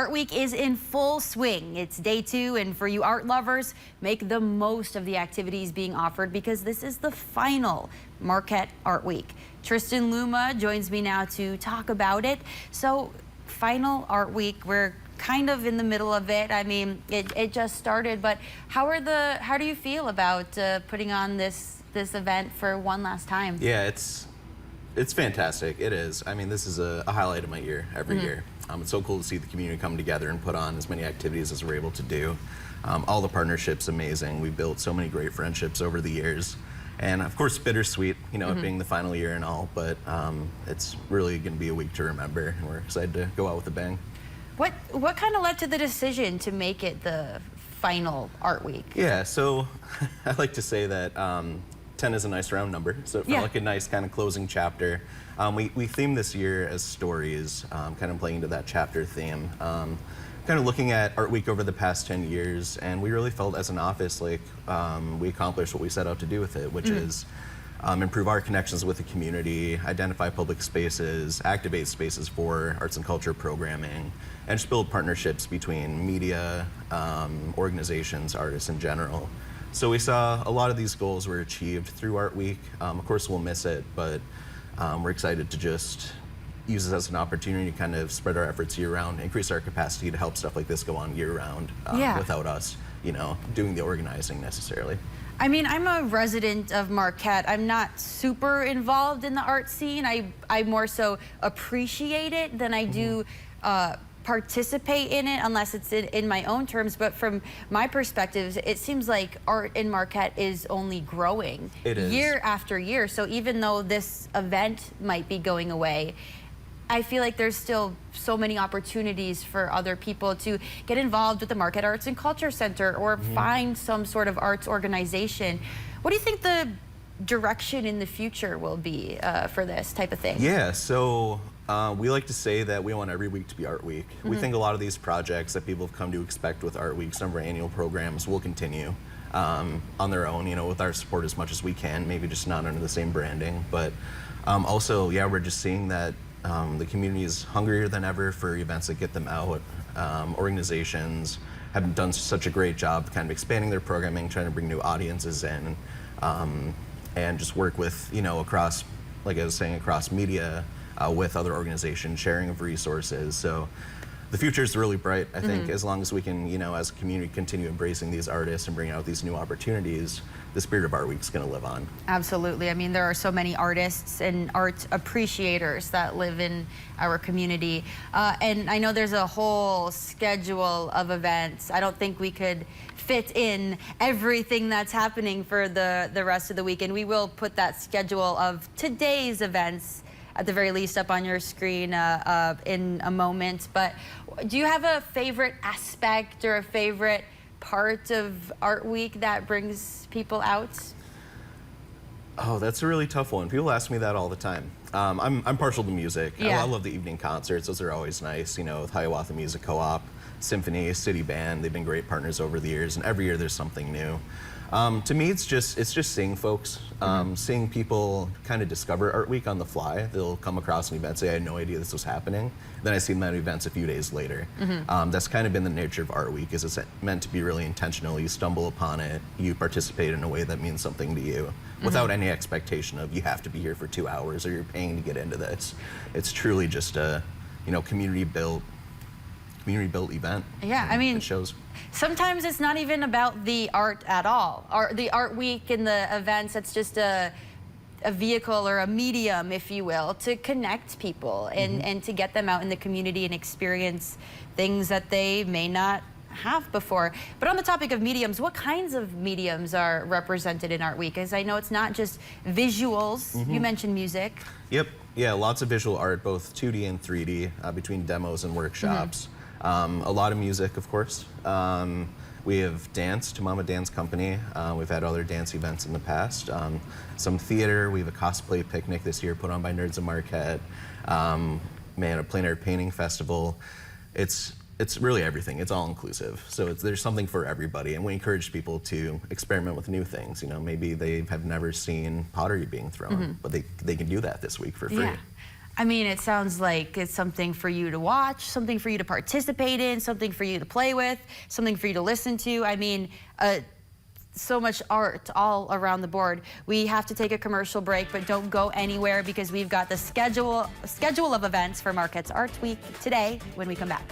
Art Week is in full swing. It's day 2, and for you art lovers, make the most of the activities being offered because this is the final Marquette Art Week. Tristan Luma joins me now to talk about it. So, final Art Week, we're kind of in the middle of it. I mean, it just started, but how do you feel about putting on this event for one last time? Yeah, it's fantastic. It is. I mean, this is a highlight of my year every year. It's so cool to see the community come together and put on as many activities as we're able to do. All the partnerships amazing. We've built so many great friendships over the years. And of course, bittersweet, you know, it being the final year and all, but it's really going to be a week to remember, and we're excited to go out with a bang. What kind of led to the decision to make it the final Art Week? Yeah, so I like to say that 10 is a nice round number, so it felt like a nice kind of closing chapter. We themed this year as stories, kind of playing into that chapter theme. Kind of looking at Art Week over the past 10 years, and we really felt as an office like we accomplished what we set out to do with it, which is improve our connections with the community, identify public spaces, activate spaces for arts and culture programming, and just build partnerships between media, organizations, artists in general. So we saw a lot of these goals were achieved through Art Week. Of course, we'll miss it, but we're excited to just use it as an opportunity to kind of spread our efforts year-round, increase our capacity to help stuff like this go on year-round without us, you know, doing the organizing necessarily. I mean, I'm a resident of Marquette. I'm not super involved in the art scene. I more so appreciate it than I do participate in it, unless it's in my own terms. But from my perspective, it seems like art in Marquette is only growing year after year. So even though this event might be going away, I feel like there's still so many opportunities for other people to get involved with the Marquette Arts and Culture Center or find some sort of arts organization. What do you think the direction in the future will be for this type of thing? Yeah, so we like to say that we want every week to be Art Week. We think a lot of these projects that people have come to expect with Art Week, some of our annual programs, will continue on their own, you know, with our support as much as we can, maybe just not under the same branding. But also, yeah, we're just seeing that the community is hungrier than ever for events that get them out. Organizations have done such a great job kind of expanding their programming, trying to bring new audiences in, and just work with, you know, across, like I was saying, across media, with other organizations, sharing of resources. So the future is really bright, I think, as long as we can, you know, as a community, continue embracing these artists and bringing out these new opportunities. The spirit of Art Week is going to live on. Absolutely. I mean, there are so many artists and art appreciators that live in our community. And I know there's a whole schedule of events. I don't think we could fit in everything that's happening for the rest of the week. And we will put that schedule of today's events at the very least up on your screen in a moment. But do you have a favorite aspect or a favorite part of Art Week that brings people out? Oh, that's a really tough one. People ask me that all the time. I'm partial to music. I love the evening concerts. Those are always nice, you know, with Hiawatha Music Co-op, Symphony, City Band. They've been great partners over the years, and every year there's something new. To me, it's just seeing folks, seeing people kind of discover Art Week on the fly. They'll come across an event, say, I had no idea this was happening. Then I see them at events a few days later. That's kind of been the nature of Art Week, is it's meant to be really intentional. You stumble upon it, you participate in a way that means something to you, without any expectation of you have to be here for 2 hours or you're paying to get into this. It's truly just a, you know, community-built event. Yeah, I mean, it shows. Sometimes it's not even about the art at all. The Art Week and the events, it's just a vehicle or a medium, if you will, to connect people and to get them out in the community and experience things that they may not have before. But on the topic of mediums, what kinds of mediums are represented in Art Week? Because I know it's not just visuals. You mentioned music. Yep. Yeah, lots of visual art, both 2D and 3D, between demos and workshops. A lot of music, of course. We have dance, Mama Dance Company. We've had other dance events in the past. Some theater. We have a cosplay picnic this year put on by Nerds of Marquette. A plein air painting festival. It's really everything. It's all inclusive. So there's something for everybody, and we encourage people to experiment with new things. You know, maybe they have never seen pottery being thrown, but they can do that this week for free. Yeah. I mean, it sounds like it's something for you to watch, something for you to participate in, something for you to play with, something for you to listen to. I mean, so much art all around the board. We have to take a commercial break, but don't go anywhere because we've got the schedule of events for Marquette's Art Week today when we come back.